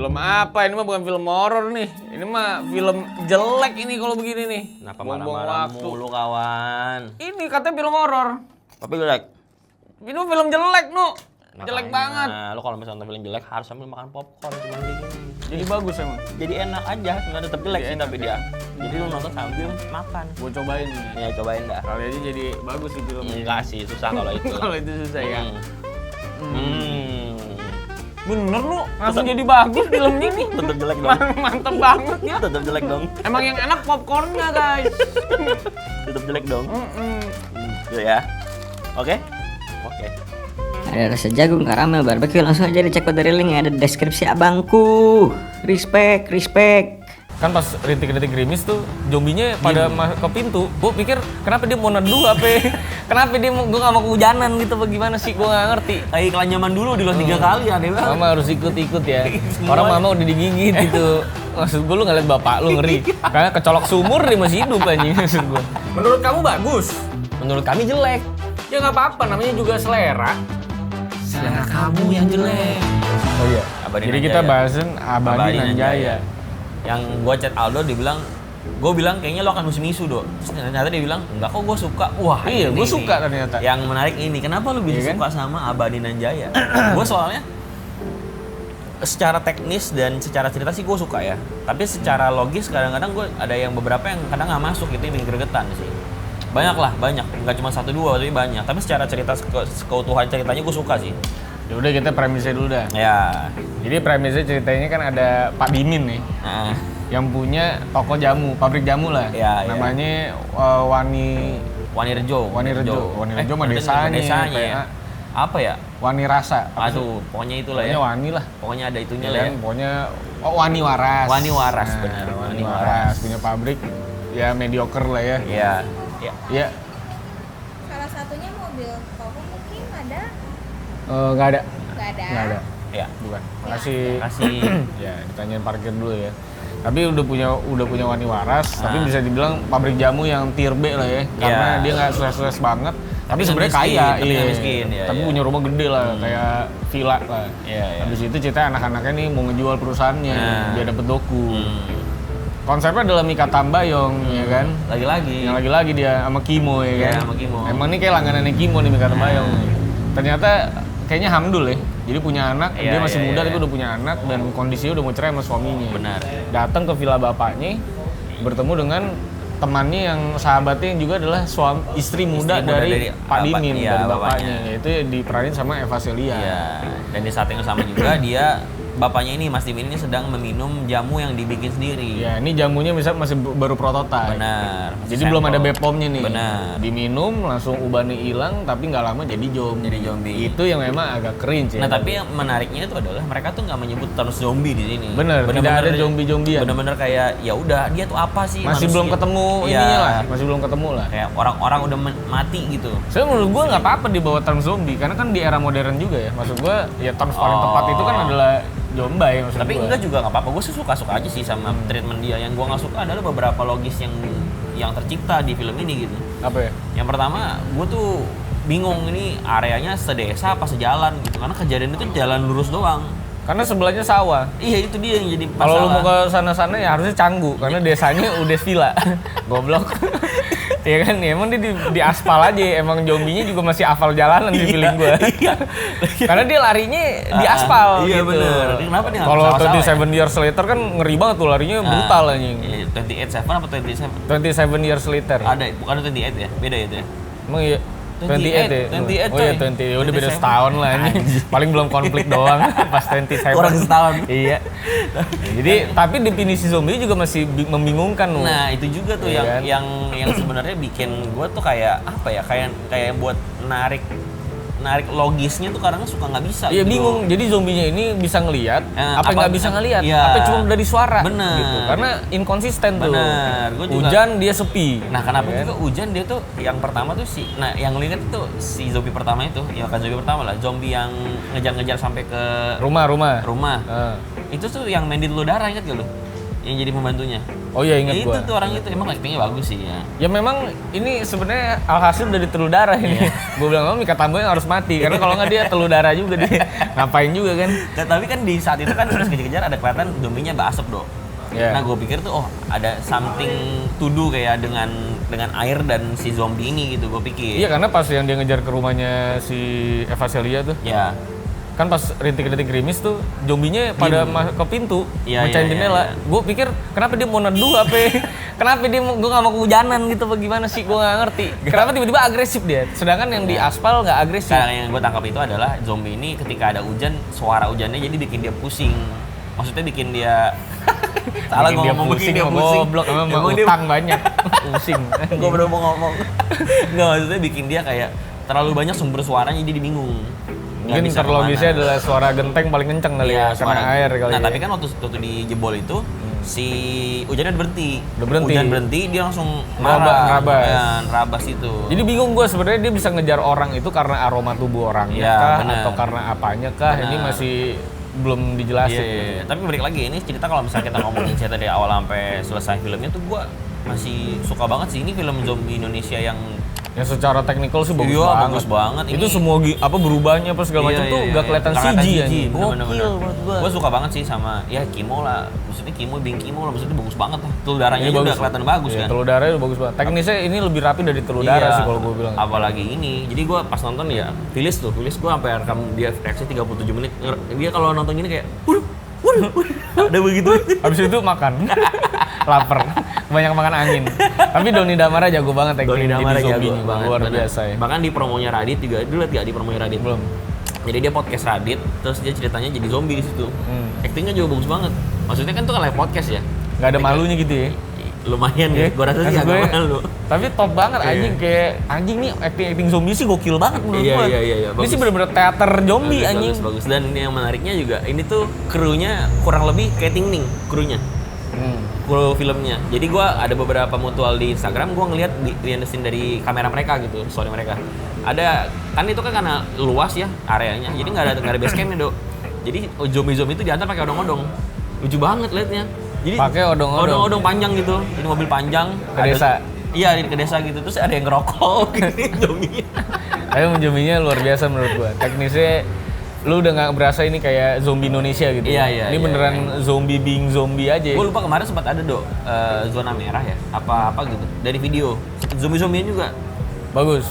Film apa? Ini mah bukan film horor nih. Ini mah film jelek ini kalau begini nih. Kenapa Buang-buang marah-marah waktu. mulu kawan? Ini katanya film horor. Tapi jelek. Ini mah film jelek, Nu. Jelek banget. Nah, lu kalau misalnya nonton film jelek harus sambil makan popcorn cuma kayak gini. Jadi bagus emang. Jadi enak aja, nggak tetap jelek sih tapi dia. Jadi lu nonton sambil makan. Gue cobain nih. Ya cobain dah. Kali aja jadi bagus sih filmnya. Enggak sih, susah kalau itu. Kalau itu susah ya. Hmm. Bener lu, langsung jadi bagus filmnya nih. Tetap jelek dong. Mantep banget ya. Tetap jelek dong. Emang yang enak popcornnya guys. Tetap jelek dong. Gitu ya. Oke? Oke. Ada rasa jagung, karamel, barbecue, langsung aja dicek dari link yang ada di deskripsi abangku. Respect. Kan pas rintik-rintik gerimis tuh zombinya pada ke pintu. Gue pikir kenapa dia mau neduh apa? Kenapa dia mau, gue gak mau kehujanan gitu bagaimana sih, gue gak ngerti. Kayak iklan zaman dulu di 3 kali aneh banget. Mama harus ikut-ikut ya. Orang mama udah digigit gitu. Maksud gue lu ngeliat bapak lu ngeri. Karena kecolok sumur dia masih hidup anjing maksud gue. Menurut kamu bagus? Menurut kami jelek. Ya nggak apa-apa, namanya juga selera. Selera kamu yang jelek. Oh iya. Abadi Jadi Nanjaya. kita bahasin Abadi Nanjaya. Yang gue chat Aldo, dia bilang, gue bilang kayaknya lo akan musim isu do. Terus ternyata dia bilang, enggak kok gue suka. Wah Iya, ini gue nih. suka ternyata. Yang menarik ini, kenapa lo bisa Iya kan? suka sama Abadi Nanjaya? Gue soalnya secara teknis dan secara cerita sih gue suka ya. Tapi secara logis kadang-kadang gue ada yang beberapa yang kadang nggak masuk gitu, yang bikin gregetan sih. Banyak, nggak cuma 1-2 tapi banyak. Tapi secara cerita keutuhan ceritanya gue suka sih. Ya udah kita premisnya dulu dah. Ya. Jadi premisnya ceritanya kan ada Pak Dimin nih. Nah, Yang punya toko jamu, pabrik jamu lah. Iya, iya. Namanya Wani Rejo mah desanya. ya. PA. Apa ya? Wani Rasa. Apa sih? Aduh, pokoknya itulah Pokoknya ya. Wani lah. Pokoknya ada itunya Ya lah ya. kan, pokoknya Wani Waras. Wani Waras, benar. Wani Wani Waras Waras. punya pabrik ya mediocre lah ya. Iya. Iya. Ya, Salah satunya mobil Koko mungkin ada? nggak ada. Nggak ada. Nggak ada. Iya. Bukan. Makasih. Kasih. Ya, ditanyain parkir dulu ya. Tapi udah punya Wani Waras, tapi Ah. bisa dibilang pabrik jamu yang tier B lah ya. Karena Iya. dia nggak sukses banget. Tapi nggak sebenarnya miskin, kaya, tapi nggak miskin, ya, tapi ya. punya rumah gede lah, kayak villa lah. Iya, iya. Habis itu cerita anak-anaknya nih mau ngejual perusahaannya, Nah. dia dapet doku. Hmm. Konsepnya adalah Mika Tambayong, ya kan? Lagi-lagi. Yang lagi-lagi dia sama Kimo ya Iya, kan? sama Kimo. Emang nih kayak langganannya Kimo nih Mika Tambayong. Ternyata kayaknya Hamdul ya. Jadi punya anak, Iya, dia masih iya, muda iya. tapi udah punya anak dan kondisinya udah mau cerai sama suaminya. Benar. Datang ke villa bapaknya, bertemu dengan temannya yang sahabatnya yang juga adalah istri muda dari Pak Dimin, iya, dari bapaknya. bapaknya. Yaitu diperanin sama Eva Celia. Iya. Dan di saat yang sama juga dia bapaknya ini Mas Dimin ini sedang meminum jamu yang dibikin sendiri. Ya, ini jamunya masih baru prototipe. Benar. Masih Jadi belum sampel. ada BPOM-nya nih. Benar. Diminum langsung ubannya hilang tapi nggak lama jadi zombie. Jadi zombie. Itu yang memang agak cringe ya. Nah, tapi yang menariknya itu adalah mereka tuh nggak menyebut terus zombie di sini. Bener, tidak ada zombie-zombian. Bener-bener kayak ya udah dia tuh apa sih? masih manusia? belum ketemu Iya. ininya lah, masih belum ketemu lah. Kayak orang-orang udah mati gitu. Soalnya menurut gua nggak apa-apa dibawa term zombie karena kan di era modern juga ya. Maksud gua ya term paling Oh. tepat itu kan adalah zombie maksud Tapi gua. enggak juga nggak apa-apa. Gue sih suka-suka aja sih sama treatment dia. Yang gue nggak suka adalah beberapa logis yang tercipta di film ini gitu. Apa ya? Yang pertama, gue tuh bingung ini areanya sedesa apa sejalan gitu. Karena kejadian itu jalan lurus doang. Karena sebelahnya sawah. Iya itu dia yang jadi masalah. Kalau lu mau ke sana-sana ya harusnya Canggu karena desanya udah villa. Goblok. Ya kan, ya emang dia di aspal aja, emang zombinya juga masih hafal jalanan di feeling gua. Iya. Karena dia larinya di aspal Iya gitu. bener. Kenapa dia nggak Kalau sawah-sawah 27 years later kan ngeri banget tuh larinya brutal anjing. 28/7 apa 27? 27 years later. Ada, bukan 28 ya? Beda ya itu ya? Emang iya 28 ya? 28 Oh iya coy. 20, udah beda 27. setahun lah anjing. Paling belum konflik doang pas 27. Kurang setahun. Iya. Jadi tapi definisi zombie juga masih membingungkan loh. Nah itu juga tuh Iya kan? yang sebenarnya bikin gue tuh kayak apa ya, kayak buat narik logisnya tuh kadang suka nggak bisa. Iya gitu. bingung. Jadi zombinya ini bisa ngelihat, apa apa- nggak bisa ngelihat, iya. apa cuma dari suara. Bener. Gitu. Karena inkonsisten tuh. Bener. Gua juga- Hujan dia sepi. Nah kenapa Iya kan? juga hujan dia tuh yang pertama tuh yang lu inget tuh si zombie pertama itu, ya kan zombie pertama lah, zombie yang ngejar-ngejar sampai ke Rumah. rumah. Eh. Itu tuh yang main di telur darah, inget gak lu? yang jadi pembantunya. Oh iya ingat Itu gua. tuh orang itu emang actingnya bagus sih ya. Ya memang ini sebenarnya alhasil dari telur darah ini. Gue bilang Mika Tamboy harus mati karena kalau nggak dia telur darah juga dia. Ngapain juga kan? Nah, tapi kan di saat itu kan terus kejar-kejar ada kelihatan zombinya basep dong. Iya. Nah gue pikir tuh ada something to do kayak dengan air dan si zombie ini gitu gue pikir. Iya karena pas yang dia ngejar ke rumahnya si Eva Celia tuh, Ya. kan pas rintik-rintik gerimis tuh zombinya pada ke pintu Iya, mecahin iya, jendela. iya. Gue pikir kenapa dia mau neduh apa? Kenapa dia gue nggak mau kehujanan gitu? Bagaimana sih? Gue nggak ngerti. Kenapa tiba-tiba agresif dia? Sedangkan yang di aspal nggak agresif. Sekarang yang gue tangkap itu adalah zombie ini ketika ada hujan suara hujannya jadi bikin dia pusing. Maksudnya bikin dia salah Bikin gue dia ngomong pusing, bikin dia sama pusing. goblok, emang Emang dia utang banyak, pusing. gue bener mau ngomong. Nggak maksudnya bikin dia kayak terlalu banyak sumber suaranya jadi bingung. Nggak Mungkin bisa terlogisnya kemana. adalah suara genteng paling kenceng kali Iya, ya, karena air kali Nah, ya. tapi kan waktu dijebol itu si hujannya berhenti. Udah berhenti. Hujan berhenti, dia langsung Nerabas. Ya, nerabas itu. Jadi bingung gue sebenarnya dia bisa ngejar orang itu karena aroma tubuh orangnya Iya, kah bener. atau karena apanya kah? Ini Bener. masih belum dijelasin. Iya. Tapi balik lagi ini cerita kalau misalnya kita ngomongin cerita dari awal sampai selesai filmnya tuh gua masih suka banget sih ini film zombie Indonesia yang Yang secara teknikal sih bagus Iya, banget. bagus banget. Itu Ini- semua apa berubahnya apa segala macam tuh gak kelihatan CG ya. Gokil menurut gua. Gue suka banget sih sama ya Kimo lah. Maksudnya Kimo, Bing Kimo lah. Maksudnya bagus banget lah. Telur darahnya Ini juga bagus. udah kelihatan bagus Iya, kan. telur darahnya udah bagus banget. Teknisnya ini lebih rapi dari telur darah sih kalau gue bilang. Apalagi ini. Jadi gue pas nonton ya, Phyllis gue sampai rekam dia reaksi 37 menit. Dia kalau nonton gini kayak, ada begitu. Habis itu makan. Lapar. Banyak makan angin. Tapi Doni Damara jago banget Doni acting Damara jadi zombie jago banget. luar bener. biasa ya. Bahkan di promonya Radit juga, dulu liat gak di promonya Radit? Belum. Jadi dia podcast Radit, terus dia ceritanya jadi zombie di situ. Actingnya juga bagus banget. Maksudnya kan itu kan live podcast ya. Gak ada malunya gitu ya. Lumayan ya, gue rasa sih Maksud gue, agak malu. Tapi top banget anjing kayak anjing nih acting zombie sih gokil banget menurut Iya, gua. iya, iya, Ini bagus. sih bener-bener teater zombie Bagus, anjing. bagus, bagus. Dan ini yang menariknya juga, ini tuh krunya kurang lebih kayak Ting Ning, krunya. Kru filmnya. Jadi gua ada beberapa mutual di Instagram, gua ngeliat di scene dari kamera mereka gitu, story mereka. Ada kan itu kan karena luas ya areanya. Jadi nggak ada base campnya, Dok. Jadi zombie itu diantar pakai odong-odong. Lucu banget liatnya. Jadi Pakai odong-odong. Odong-odong panjang gitu. Ini mobil panjang Ke desa. Iya, ke desa gitu. Terus ada yang ngerokok gini zombinya. Tapi zombinya luar biasa menurut gua. Teknisnya lu udah nggak berasa ini kayak zombie Indonesia gitu. Iya, iya, Ini iya, beneran zombie being zombie aja. Gue lupa kemarin sempat ada zona merah ya, apa gitu dari video zombie-zombian juga. Bagus.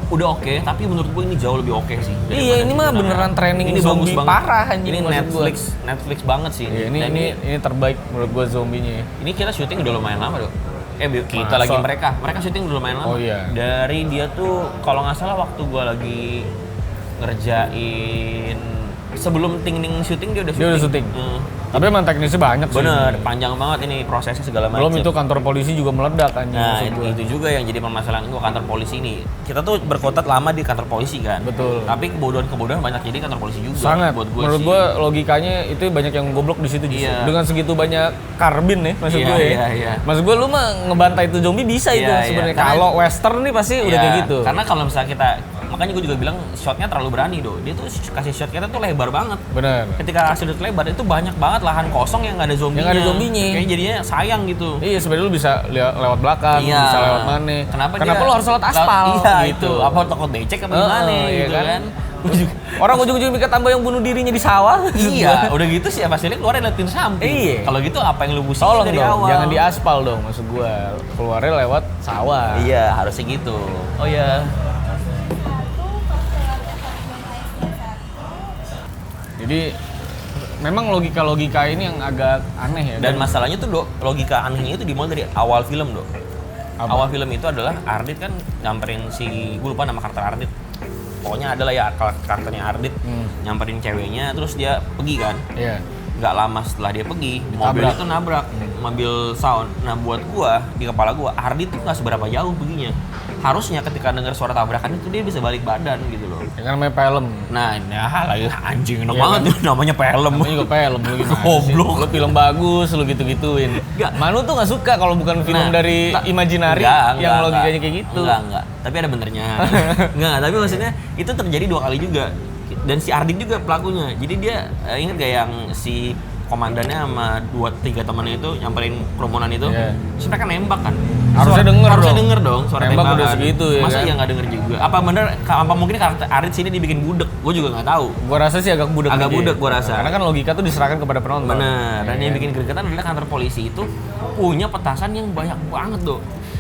Udah oke, tapi menurut gue ini jauh lebih oke sih. Iya, daripada ini si mah zona beneran merah. training Ini zombie bagus banget. parah anjing, Ini maksud gua. Netflix banget sih. Iya, Dan ini terbaik menurut gua zombinya. ini kita syuting udah lumayan lama dong. Kita Masa? lagi mereka syuting udah lumayan lama. Oh, iya. Dari dia tuh kalau nggak salah waktu gue lagi ngerjain sebelum Ting Ning syuting dia udah syuting. Dia udah syuting. Tapi emang teknisnya banyak sih. Bener, panjang banget ini prosesnya segala macam. Belum itu kantor polisi juga meledak anjing. Nah, maksud gua. itu juga yang jadi permasalahan gua kantor polisi ini. Kita tuh berkutat lama di kantor polisi kan. Betul. Tapi kebodohan-kebodohan banyak jadi kantor polisi juga. Sangat. Buat gua Menurut sih. gua logikanya itu banyak yang goblok di situ justru. Iya. Dengan segitu banyak karbin ya maksud Iya, gue ya. iya, iya. Maksud gue lu mah ngebantai itu zombie bisa itu Iya, iya. sebenarnya. Karena- Kalau western nih pasti udah Iya, kayak gitu. Karena kalau misalnya kita, makanya gue juga bilang shotnya terlalu berani do. Dia tuh kasih shot kita tuh lebar banget. Bener. Ketika sudut lebar itu banyak banget lahan kosong yang nggak ada zombinya. Yang nggak ada zombinya. Kayak jadinya sayang gitu. Iya sebenarnya lu bisa lewat belakang, Iya. bisa lewat mana. Kenapa lu harus lewat aspal? Iya gitu. itu. Apa toko becek apa gimana iya gitu kan? kan. Orang ujung-ujung Mika Tamboy yang bunuh dirinya di sawah. Iya, udah gitu sih pasti keluar liatin samping. Iya. Kalau gitu apa yang lu pusing Tolong dari dong, awal? jangan di aspal dong maksud gua. Keluarnya lewat sawah. Iya, harusnya gitu. Oh iya. Jadi memang logika-logika ini yang agak aneh ya. Dan masalahnya tuh Dok, logika anehnya itu dimulai dari awal film Dok. Apa? Awal film itu adalah Ardit kan nyamperin si, gue lupa nama karakter Ardit. Pokoknya adalah ya karakternya Ardit nyamperin ceweknya terus dia pergi kan. Iya. Nggak lama setelah dia pergi, Ditabrak. mobil itu nabrak mobil sound. Nah buat gua di kepala gua Ardit tuh nggak seberapa jauh perginya. Harusnya ketika dengar suara tabrakan itu dia bisa balik badan gitu loh. Ya kan namanya film. Nah, lagi anjing enak Iya, banget kan? tuh namanya film. Namanya juga film lu gimana sih? Goblok. Lu film bagus lu gitu-gituin. Nggak. Manu tuh nggak suka kalau bukan film Nah, dari Imaginary yang logikanya kayak gitu. Enggak. Tapi ada benernya. Enggak, tapi maksudnya itu terjadi 2 kali juga. Dan si Ardit juga pelakunya. Jadi dia inget gak yang si komandannya sama 2-3 temannya itu nyamperin kerumunan itu, Iya. terus mereka nembak kan. Harusnya denger harusnya dong. denger dong suara Nembak tembakan. udah segitu ya Masa kan? ya nggak denger juga? Apa mungkin karakter Arit sini dibikin budek? Gue juga nggak tahu. Gua rasa sih agak budek. Agak aja. budek gua rasa. Karena kan logika tuh diserahkan kepada penonton. Bener. Dan Iya. yang bikin gregetan adalah kantor polisi itu punya petasan yang banyak banget tuh.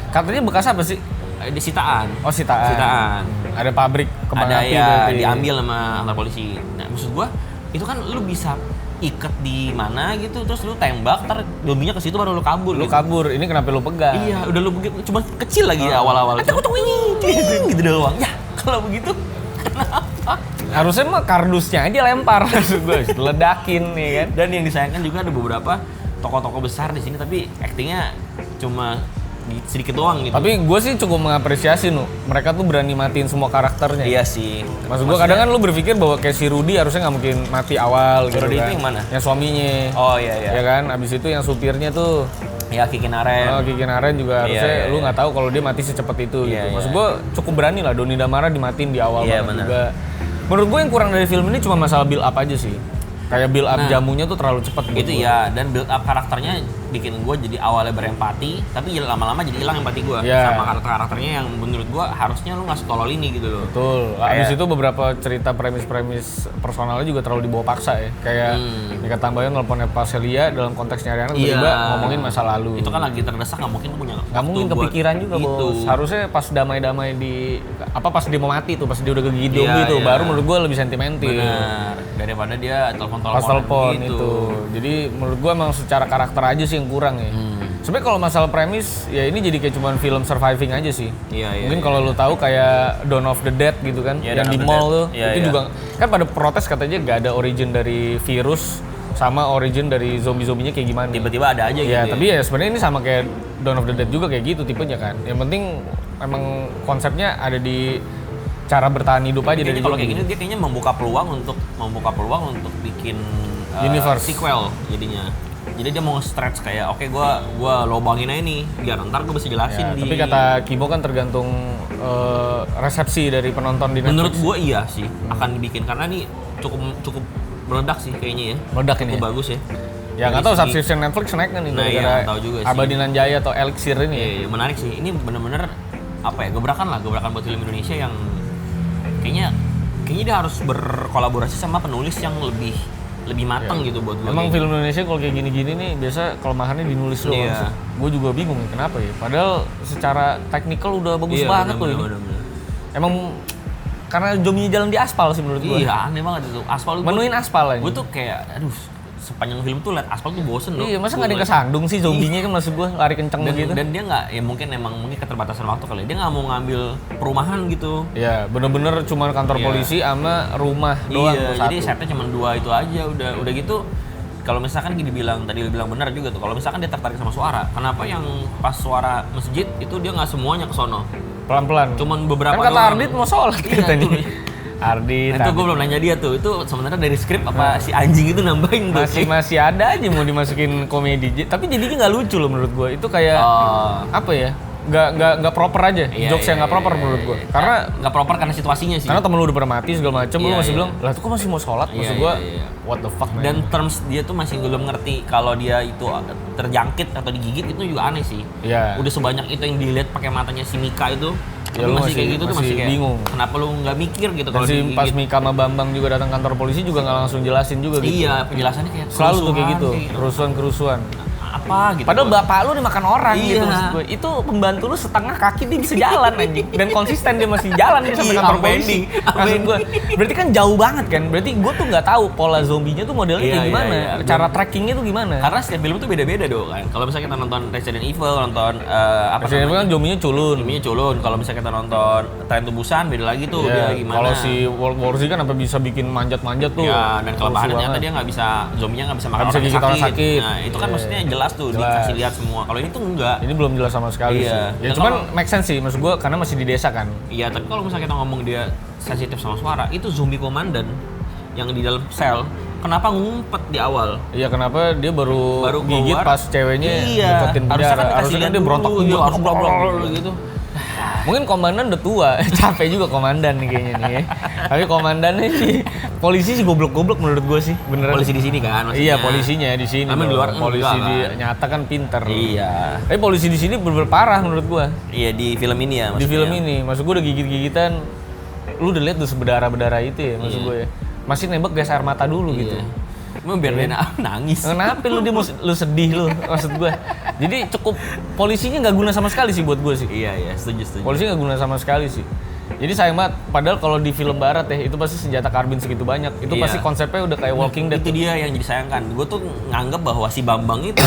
Katanya bekas apa sih? Di sitaan. Oh, sitaan. Sitaan. Ada pabrik kembang Ada api ya berarti. diambil sama kantor polisi. Nah maksud gua itu kan lu bisa ikat di mana gitu terus lu tembak ntar zombinya ke situ baru lu kabur. Lu gitu. kabur, ini kenapa lu pegang? Iya, udah lu begitu cuma kecil lagi awal-awal. Aku tuh ini gitu doang. Ya, kalau begitu kenapa? Harusnya mah kardusnya aja lempar maksud gue, ledakin nih kan. Dan yang disayangkan juga ada beberapa tokoh-tokoh besar di sini tapi aktingnya cuma sedikit doang gitu. Tapi gue sih cukup mengapresiasi mereka tuh berani matiin semua karakternya. iya sih. Maksud gue kadang kan lu berpikir bahwa kayak si Rudy harusnya nggak mungkin mati awal gitu Rudy kan. itu yang mana? Yang suaminya. Oh iya iya. Ya kan, abis itu yang supirnya tuh Ya Kiki Naren. Kiki Naren juga harusnya iya, lu iya. nggak tahu kalau dia mati secepat itu Iya, gitu. Maksud iya. gue cukup berani lah Doni Damara dimatiin di awal Iya, banget benar. juga. Menurut gue yang kurang dari film ini cuma masalah build up aja sih. Kayak build up Nah, jamunya tuh terlalu cepat buat Itu gua. ya, dan build up karakternya bikin gue jadi awalnya berempati, tapi lama-lama jadi hilang empati gue Iya. sama karakter-karakternya yang menurut gue harusnya lu nggak setolol ini gitu loh. Betul. Kayak- Abis itu beberapa cerita premis-premis personalnya juga terlalu dibawa paksa ya. Kayak Mika Tambayan nelponnya Pak Celia dalam konteks nyari anak tiba-tiba ngomongin masa lalu. Itu kan lagi terdesak, nggak mungkin lu punya Nggak mungkin waktu buat kepikiran juga itu. bos. Harusnya pas damai-damai di pas dia mau mati tuh, pas dia udah kegigit Iya, zombie tuh, iya. baru menurut gue lebih sentimental. Bener. Daripada dia Pas telepon gitu. itu. Jadi menurut gue emang secara karakter aja sih yang kurang ya. Sebenarnya kalau masalah premis ya ini jadi kayak cuman film surviving aja sih. Iya, iya, Mungkin iya. kalau lu tahu kayak Dawn of the Dead gitu kan, Iya, yang Dawn di of the mall Dead. tuh, Iya, itu iya. juga kan pada protes katanya gak ada origin dari virus sama origin dari zombie-zombinya kayak gimana. Tiba-tiba ada aja gitu. Ya, tapi ya sebenarnya ini sama kayak Dawn of the Dead juga kayak gitu tipenya kan. Yang penting emang konsepnya ada di cara bertahan hidup aja dari Kayaknya kalau kayak zombie. gini dia kayaknya membuka peluang untuk bikin Universe. sequel jadinya. Jadi dia mau stretch kayak oke gua lobangin aja nih biar ntar gue bisa jelasin Ya, di. tapi kata Kibo kan tergantung resepsi dari penonton di Netflix. menurut gue iya sih akan dibikin karena ini cukup meledak sih kayaknya ya. Meledak ini Cukup ya? bagus ya. Ya nggak Dari tahu segi- subscription Netflix naik kan nih Nah, iya, gara-gara nggak tahu juga sih. Abadinan Jaya atau Elixir ini. Iya, ya. iya, menarik sih. Ini bener-bener apa ya gebrakan buat film Indonesia yang kayaknya dia harus berkolaborasi sama penulis yang lebih matang gitu buat gue. Emang film Indonesia kalau kayak gini-gini nih biasa kelemahannya dinulis doang Iya. sih. Gue juga bingung kenapa ya. Padahal secara teknikal udah bagus Iya, banget loh ini. bener. Emang karena zombinya jalan di aspal sih menurut gue. Iya, aneh banget itu. Aspal Menuin aspal aja. Gue tuh kayak aduh sepanjang film tuh liat aspal tuh bosen loh. Iya, masa nggak ada yang Gua- kesandung sih zombinya kan maksud gue lari kenceng dan, gitu. dan dia nggak ya mungkin keterbatasan waktu kali. Dia nggak mau ngambil perumahan gitu. Iya, bener-bener cuma kantor Iya. polisi sama rumah doang Iya, tuh jadi satu. setnya cuma 2 itu aja udah gitu. Kalau misalkan tadi dibilang benar juga tuh. Kalau misalkan dia tertarik sama suara, kenapa yang pas suara masjid itu dia nggak semuanya ke sono? Pelan-pelan. Cuman beberapa kan kata doang. Ardit mau sholat Iya, katanya. tuh. Ardit. Nah, itu gue belum nanya dia tuh. Itu sebenarnya dari skrip apa si anjing itu nambahin tuh? masih ada aja mau dimasukin komedi. Tapi jadinya nggak lucu loh menurut gue. Itu kayak Oh. apa ya? Nggak proper aja. Iya, Jokes yang iya, nggak proper iya, menurut iya, gue. iya. Karena nggak proper karena situasinya sih. temen lu udah pernah mati segala macem, lu Iya, masih iya. bilang, lah tuh kok masih mau sholat? Maksud Iya, gue, iya, iya. what the fuck man? Dan terms dia tuh masih belum ngerti kalau dia itu terjangkit atau digigit itu juga aneh sih. Iya. Udah sebanyak itu yang dilihat pakai matanya si Mika itu. Ya, tapi lu masih kayak masih- gitu tuh masih masih kayak bingung. Kenapa lu nggak mikir gitu Dan kalau si digigit? pas Mika sama Bambang juga datang kantor polisi juga nggak langsung jelasin juga gitu. Iya, penjelasannya kayak Selalu tuh kayak kerusuhan, gitu, kayak kerusuhan. apa gitu. Padahal bapak lu dimakan orang Iya. gitu maksud gue. Itu pembantu lu setengah kaki dia bisa jalan anjing. Dan konsisten dia masih jalan dia sampai Iya, kantor sampai polisi. ending. Maksud gue, berarti kan jauh banget kan. Berarti gue tuh nggak tahu pola zombinya tuh modelnya Iya, kayak iya, gimana. iya. Cara trackingnya tuh gimana. Karena setiap film tuh beda-beda dong kan. Kalau misalnya kita nonton Resident Evil, nonton Resident Evil kan zombinya culun. Zombinya culun. Kalau misalnya kita nonton Tren to Busan beda lagi tuh Iya, dia gimana. kalau si World War Z kan apa bisa bikin manjat-manjat tuh. Ya, dan kelemahannya Rusuh ternyata banget. dia nggak bisa, zombinya nggak bisa makan Nggak bisa orang yang gigit orang sakit. Nah, itu kan Iya. maksudnya jelas tuh, Jelas. dikasih lihat semua. Kalau ini tuh enggak. Ini belum jelas sama sekali Iya. sih. Ya Dan cuman kalau- make sense sih maksud gue karena masih di desa kan. Iya, tapi kalau misalnya kita ngomong dia sensitif sama suara, itu zombie komandan yang di dalam sel, kenapa ngumpet di awal? Iya kenapa dia baru gigit keluar. pas ceweknya Iya, deketin harusnya penjara. kan dikasih Harusnya kan lihat dia berontak dulu, iya, harus blok gitu. Mungkin komandan udah tua, capek juga komandan nih kayaknya nih ya. Tapi komandannya sih, polisi sih goblok-goblok menurut gue sih, beneran. Polisi di sini kan maksudnya. Iya, polisinya di sini. Tapi di luar polisi enggak, di kan? nyata kan pinter. Iya. Tapi polisi di sini bener-bener parah menurut gue. Iya di film ini ya maksudnya. Di film ini, maksud gue udah gigit-gigitan. Lu udah lihat tuh berdarah-berdarah itu ya, maksud gue ya. Masih nembak gas air mata dulu gitu. Emang biar dia nangis. Kenapa lu lu sedih lu, maksud gue. Jadi cukup polisinya nggak guna sama sekali sih buat gue sih. Iya, setuju. Polisi nggak guna sama sekali sih. Jadi sayang banget, padahal kalau di film barat ya, itu pasti senjata karbin segitu banyak. Itu Iya. pasti konsepnya udah kayak Walking Dead. Itu dia yang jadi sayangkan. Gue tuh nganggep bahwa si Bambang itu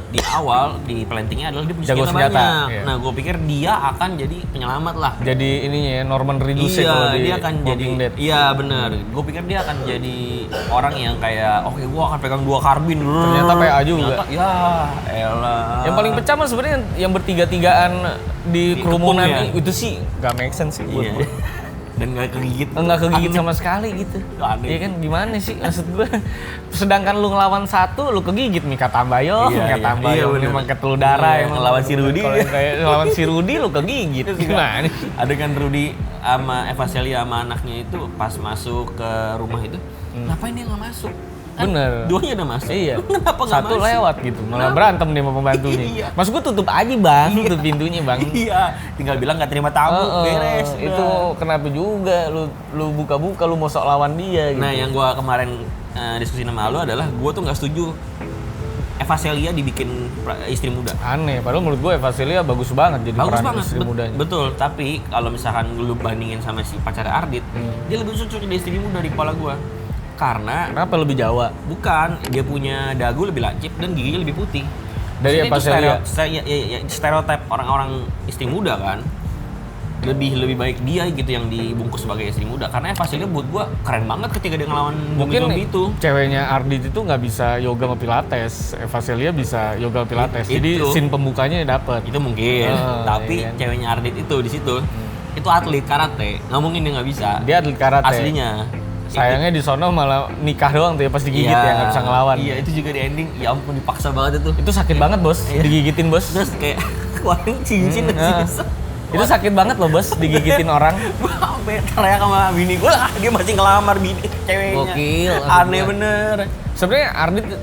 di awal, di plantingnya adalah dia punya Jago senjata, banyak. iya. Nah, gue pikir dia akan jadi penyelamat lah. Jadi ininya ya, Norman Reedus Iya, kalau di dia akan jadi. Walking Dead. Iya, benar. Gue pikir dia akan jadi orang yang kayak, oke, gue akan pegang 2 karbin. Ternyata PA juga. Ternyata, ya, elah. Yang paling pecah mah sebenarnya yang bertiga-tigaan di kerumunan kebun ya? itu sih gak make sense sih buat Iya. gue. Dan nggak kegigit. Enggak kegigit sama sekali gitu. Aneh. Iya kan gimana sih maksud gue. Sedangkan lu ngelawan satu lu kegigit Mika Tambayong, Iya, Mika iya. Tambayong Iya, bener. emang ketelu darah Iya, emang. ngelawan si Rudy. Kalau yang kayak ngelawan si Rudy lu kegigit. Gimana? Adegan Rudy sama Eva Celia sama anaknya itu pas masuk ke rumah itu, ngapain dia nggak masuk? Kan Bener. Duanya udah masuk. Iya. Kenapa nggak Satu masuk? lewat gitu. Malah berantem dia sama pembantunya. Iya. Maksud gue tutup aja bang, tutup pintunya bang. Iya, tinggal bilang nggak terima tamu, beres. Itu udah. kenapa juga lu buka-buka lu mau sok lawan dia gitu. Nah, yang gua kemarin diskusi sama lu adalah gua tuh nggak setuju Eva Celia dibikin istri muda. Aneh, padahal menurut gue Eva Celia bagus banget jadi Bagus peran banget, istri mudanya. betul. Tapi kalau misalkan lu bandingin sama si pacar Ardit, dia lebih cocok jadi istri muda di kepala gua. Karena Kenapa lebih Jawa? bukan, dia punya dagu lebih lancip dan giginya lebih putih. Dari Maksudnya Eva itu Celia? stereotip orang-orang istri muda kan. Lebih baik dia gitu yang dibungkus sebagai istri muda. Karena Eva Celia buat gua keren banget ketika dia ngelawan Mungkin zombie itu. ceweknya Ardit itu nggak bisa yoga sama pilates, Eva Celia bisa yoga sama pilates. Jadi Itu. scene pembukanya dapet. Itu mungkin. Tapi iya kan? ceweknya Ardit itu di situ. Itu atlet karate. Nggak mungkin dia nggak bisa. Dia atlet karate. Aslinya. Sayangnya di sono malah nikah doang tuh ya pas digigit ya nggak bisa ngelawan. Iya, itu juga di ending. Ya ampun dipaksa banget itu. Itu sakit banget bos, Iya. digigitin bos. Terus kayak keluarin cincin Nah, itu sakit banget loh bos, digigitin orang. Gue sampai teriak sama bini gue lah, dia masih ngelamar bini ceweknya. Gokil, Aneh gua. bener. Sebenarnya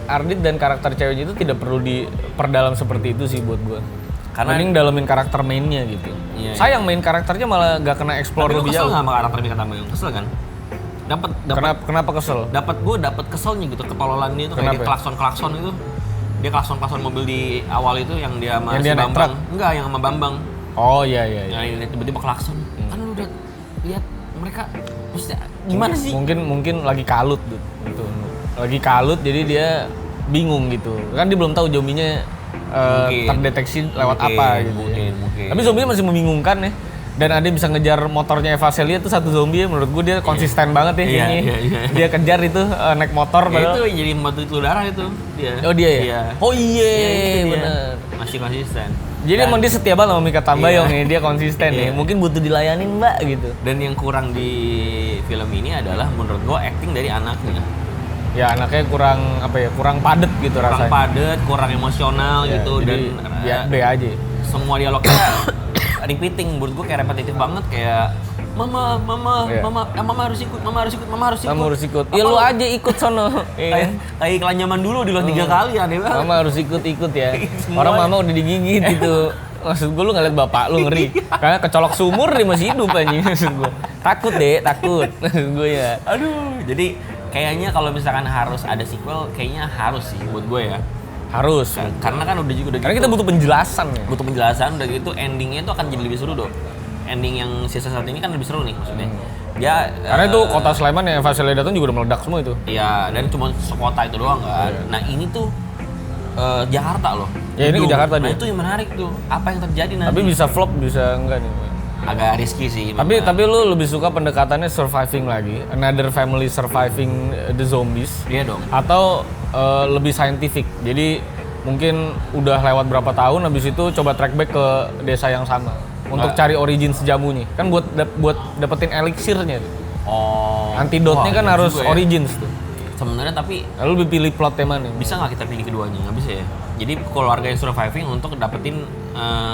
Ardit dan karakter ceweknya itu tidak perlu diperdalam seperti itu sih buat gua. Karena- Mending dalamin karakter mainnya gitu. Iya, Sayang main karakternya malah gak kena explore Tapi lu lebih kesel jauh. nggak sama karakter Mika Tambayong? Kesel kan? Dapat Kenapa kesel? dapat keselnya gitu, ketololan dia tuh kayak Kenapa? dia klakson itu. Dia klakson mobil di awal itu yang dia sama Yang si dia naik Bambang. truk? Enggak, yang sama Bambang. Oh iya iya. iya. Yang ini tiba-tiba klakson. Kan lu udah lihat mereka maksudnya gimana sih? Mungkin lagi kalut gitu. Lagi kalut jadi dia bingung gitu. Kan dia belum tahu zombinya Mungkin. terdeteksi lewat Mungkin, apa gitu. mungkin. Tapi zombinya masih membingungkan ya. Dan ada yang bisa ngejar motornya Eva Celia tuh satu zombie ya, menurut gue dia konsisten banget ya Iya, kayaknya. iya. Dia kejar itu naik motor Ya, padahal. itu jadi pembantu telur darah itu dia. Oh dia ya? Iya. Oh iya, Iya, itu dia. bener. Masih konsisten. Jadi emang dia setia banget sama Mika Tambayong Iya. ya, dia konsisten Iya. ya. Mungkin butuh dilayanin mbak gitu. Dan yang kurang di film ini adalah menurut gua acting dari anaknya. Ya anaknya kurang apa ya, kurang padet gitu Kurang rasanya. padat, kurang emosional Ya, gitu jadi dan B aja. semua dialognya repeating. Menurut gua kayak repetitif banget kayak mama Iya. harus ikut. Kamu harus ikut. Apa Ya lu lu- aja ikut sono. Iya kan? kayak iklan zaman dulu diulang 3 kali aneh banget. Mama harus ikut ya. Semua. Orang mama udah digigit gitu. Maksud gue lu ngeliat bapak lu ngeri. Karena kecolok sumur dia masih hidup anjing maksud gue. Takut deh, takut. Maksud gue ya. Aduh, jadi kayaknya kalau misalkan harus ada sequel, kayaknya harus sih buat gue ya. Harus. Karena kan udah juga Karena kita butuh penjelasan ya. butuh penjelasan, udah gitu endingnya itu akan jadi lebih seru dong. Ending yang sisa saat ini kan lebih seru nih maksudnya. Dia Karena itu kota Sleman yang Eva Celia datang juga udah meledak semua itu. Iya, dan cuma sekota itu doang kan. Nah ini tuh Jakarta loh. Ya, ini Gedung. Jakarta Nah dia. itu yang menarik tuh. Apa yang terjadi nanti? Tapi bisa flop, bisa enggak nih. Agak risky sih. Tapi lu lebih suka pendekatannya surviving lagi, another family surviving the zombies, Iya dong. atau lebih scientific. Jadi mungkin udah lewat berapa tahun, habis itu coba track back ke desa yang sama untuk cari origin sejamunya. Kan buat dapetin elixirnya. Oh. Antidotnya Wah, kan bener harus juga ya. origins tuh. Sebenarnya tapi Lalu lebih pilih plot mana? bisa nggak kita pilih keduanya? Nggak bisa ya. Jadi keluarga yang surviving untuk dapetin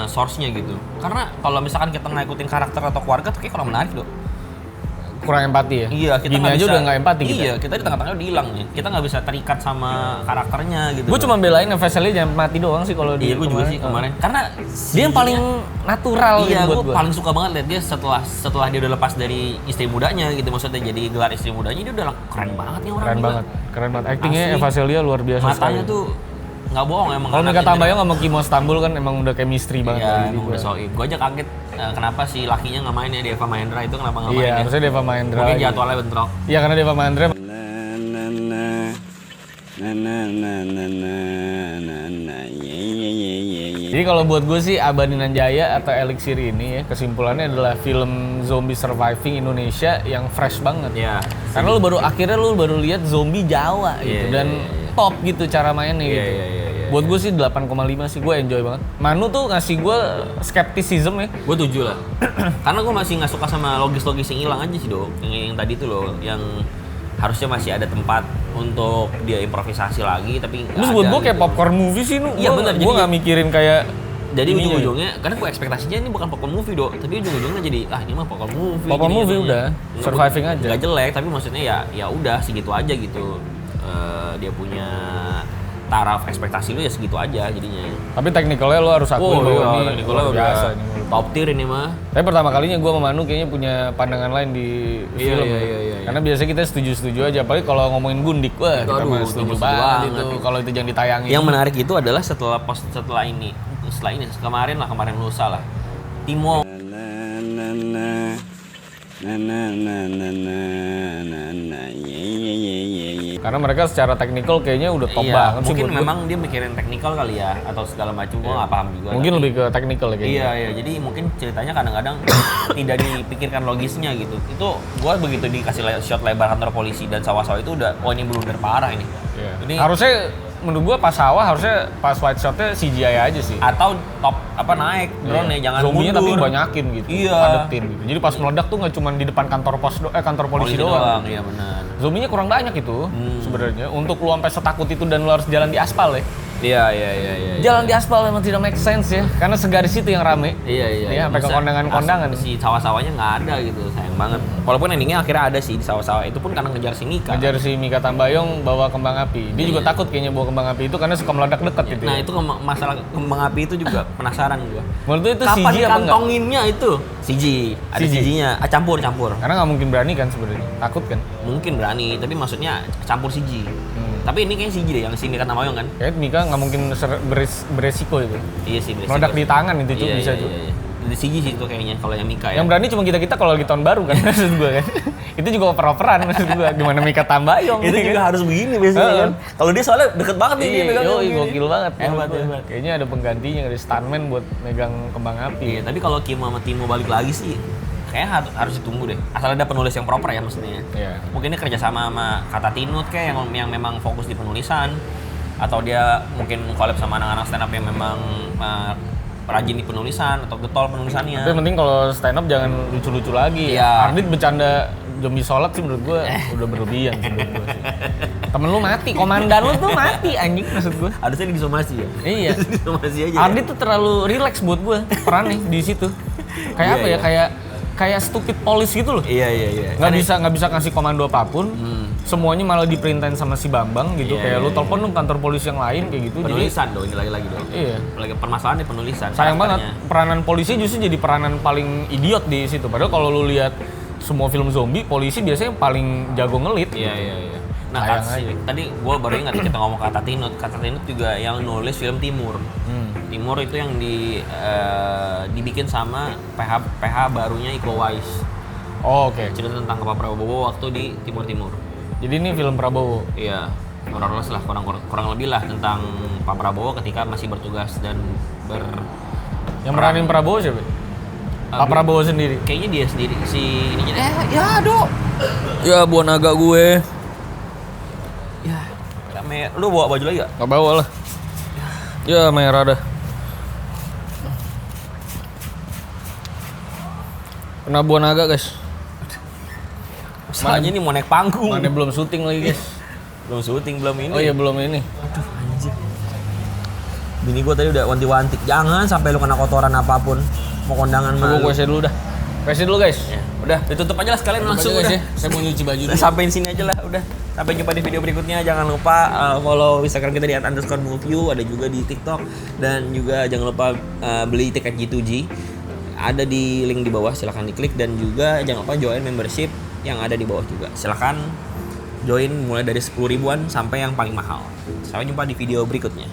source-nya gitu. Karena kalau misalkan kita ngikutin karakter atau keluarga tuh kayak kurang menarik dong. Kurang empati ya? Iya, kita Gini nggak aja bisa, udah nggak empati kita. Iya, kita di tengah-tengah udah hilang nih. Kita nggak bisa terikat sama karakternya gitu. Gue cuma belain Vesely jangan mati doang sih kalau Iya, gue juga sih kemarin. Karena dia yang paling natural iya, gitu buat gue gue. paling suka banget liat dia setelah dia udah lepas dari istri mudanya gitu, maksudnya jadi gelar istri mudanya, dia udah keren banget nih orang. Keren juga. banget, keren banget. Actingnya Asli. Vesely luar biasa Matanya sekali. tuh nggak bohong emang. Kalau Mika anaknya Tambayong sama Kimo Stambul kan emang udah chemistry banget. Iya, jadi emang gua- udah soib. Gue aja kaget kenapa si lakinya nggak main ya, Deva Mahendra itu kenapa nggak main Iya, ya? harusnya Deva Mahendra. Mungkin lagi. jadwalnya bentrok. Iya, karena Deva Mahendra. Jadi kalau buat gue sih Abadinan Jaya atau Elixir ini ya, kesimpulannya adalah film zombie surviving Indonesia yang fresh banget. Iya. Karena akhirnya lu baru lihat zombie Jawa gitu Iya, dan iya, iya. top gitu cara mainnya Iya, gitu. iya, iya, iya. Buat gue sih 8,5 sih, gue enjoy banget. Manu tuh ngasih gue skepticism ya. Gue 7 lah. Karena gue masih nggak suka sama logis-logis yang hilang aja sih dok. Yang tadi tuh loh, yang harusnya masih ada tempat untuk dia improvisasi lagi, tapi nggak Terus buat ada gue kayak gitu. popcorn movie sih, nu. Iya, bener, Gue jadi- nggak mikirin kayak Jadi ininya. ujung-ujungnya, karena gue ekspektasinya ini bukan popcorn movie dok, tapi ujung-ujungnya jadi ini mah popcorn movie. Popcorn jadinya movie jadinya. udah, Nggak- surviving aja. Nggak jelek, tapi maksudnya ya udah segitu aja gitu. Dia punya taraf ekspektasi lu ya segitu aja jadinya. Tapi teknikalnya lo harus akui bahwa ini Nicola luar udah biasa ini. top tier ini mah. Tapi pertama kalinya gue sama Manu kayaknya punya pandangan lain di Iya, film. iya, ya. iya. Karena biasanya kita setuju-setuju aja, apalagi kalau ngomongin Gundik, wah kita Aduh, mah itu setuju setuju banget banget. itu. Kalau itu jangan ditayangin. Yang menarik itu adalah setelah ini kemarin lusa lah. Timo Karena mereka secara teknikal kayaknya udah top iya, banget sih mungkin buat gua. memang dia mikirin teknikal kali ya atau segala macam, gua nggak paham juga. Mungkin tapi- lebih ke teknikal ya kayaknya. Iya, jadi mungkin ceritanya kadang-kadang tidak dipikirkan logisnya gitu. Itu gua begitu dikasih shot lebar kantor polisi dan sawah-sawah itu udah, oh ini blunder parah ini. Iya. Ini Harusnya menurut gua pas sawah harusnya pas white shotnya CGI aja sih. atau top naik drone ya, jangan Zombinya mundur. tapi banyakin gitu, Iya. padetin gitu. Jadi pas meledak tuh nggak cuma di depan kantor kantor polisi doang. Iya benar. Zombinya kurang banyak itu sebenarnya. Untuk lu sampai setakut itu dan lu harus jalan di aspal ya. Iya. Jalan di aspal memang tidak make sense ya, karena segaris itu yang rame. Iya. Iya, sampai ke Masa kondangan-kondangan. Si sawah-sawahnya nggak ada gitu, sayang banget. Walaupun endingnya akhirnya ada sih di sawah-sawah itu pun karena ngejar si Mika. Ngejar si Mika Tambayong bawa kembang api. Dia juga takut kayaknya bawa kembang api itu karena suka meledak dekat gitu. Nah ya. itu masalah kembang api itu juga penasaran gua. Menurut lu itu Kapan CG apa enggak? kantonginnya itu? CG. Ada CG. CG-nya. Campur. Karena nggak mungkin berani kan sebenarnya. Takut kan? Mungkin berani, tapi maksudnya campur CG. Tapi ini kayaknya CG deh yang si Mika Tambayong kan? Kayak Mika nggak mungkin beresiko itu. Iya sih. Meledak di tangan itu juga bisa tuh. Iya. Di CG sih itu kayaknya kalau yang Mika ya. Yang berani cuma kita kalau lagi tahun baru kan maksud gua kan. Itu juga oper-operan maksud gua. Gimana Mika Tambayong. Itu ya juga kan? harus begini biasanya Heeh. kan. Kalau dia soalnya deket banget nih dia Iya, megangnya yoi, begini. gokil banget. Hebat. Kayaknya ada penggantinya, ada stuntman buat megang kembang api. Iya, tapi kalau Kim sama Timo balik lagi sih kayaknya harus ditunggu deh. Asal ada penulis yang proper ya maksudnya. Iya. Mungkin dia kerjasama sama Kata Tinut kayak yang memang fokus di penulisan, atau dia mungkin collab sama anak-anak stand up yang memang rajin di penulisan atau getol penulisannya. Tapi yang penting kalau stand up jangan lucu-lucu lagi. Iya. Ardit bercanda zombie sholat sih menurut gue udah berlebihan sih menurut gue sih. Temen lu mati, komandan lu tuh mati anjing maksud gue. Harusnya disomasi ya. Iya. Disomasi aja. Ardit tuh terlalu relax buat gue perannya di situ. Kayak apa Iya, ya? Kayak stupid police gitu loh. Iya. Nggak bisa ngasih komando apapun. Semuanya malah diperintahin sama si Bambang gitu. Iya, Kayak iya, lu telepon dong kantor polisi yang lain kayak gitu. Penulisan dong, ini lagi dong. Iya. Lagi permasalahan di penulisan. Sayang banget karakternya. peranan polisi justru jadi peranan paling idiot di situ. Padahal kalau lu lihat semua film zombie, polisi biasanya paling jago ngelit. Iya. Nah, Sayang aja. tadi gue baru ingat kita ngomong Kata Tinut. Kata Tinut juga yang nulis film Timur. Timur itu yang dibikin sama PH barunya Iko Uwais. Oh, oke. Cerita tentang Pak Prabowo waktu di Timur. Jadi ini film Prabowo. Iya, kurang lebih lah tentang Pak Prabowo ketika masih bertugas dan Yang meranin Prabowo siapa? Pak Prabowo sendiri. kayaknya dia sendiri si ininya. Ya buah naga gue. Ya, lu bawa baju lagi gak? Nggak bawa lah. Ya merah dah. Kena buah naga guys. Soalnya ini mau naik panggung. Mana belum syuting lagi guys. Belum syuting, belum ini. Oh iya belum ini. Bini gue tadi udah wanti-wanti, jangan sampai lu kena kotoran apapun. Mau kondangan mah. Gue WC dulu dah. WC dulu guys. Ya, udah ditutup aja lah sekalian langsung Guys udah. ya. Saya mau nyuci baju dulu. Sampai sini aja lah udah. Sampai jumpa di video berikutnya. Jangan lupa follow Instagram kita di @_moveview, ada juga di TikTok, dan juga jangan lupa beli tiket G2G. Ada di link di bawah, silahkan diklik, dan juga jangan lupa join membership yang ada di bawah juga. Silahkan join mulai dari 10 ribuan sampai yang paling mahal. Sampai jumpa di video berikutnya.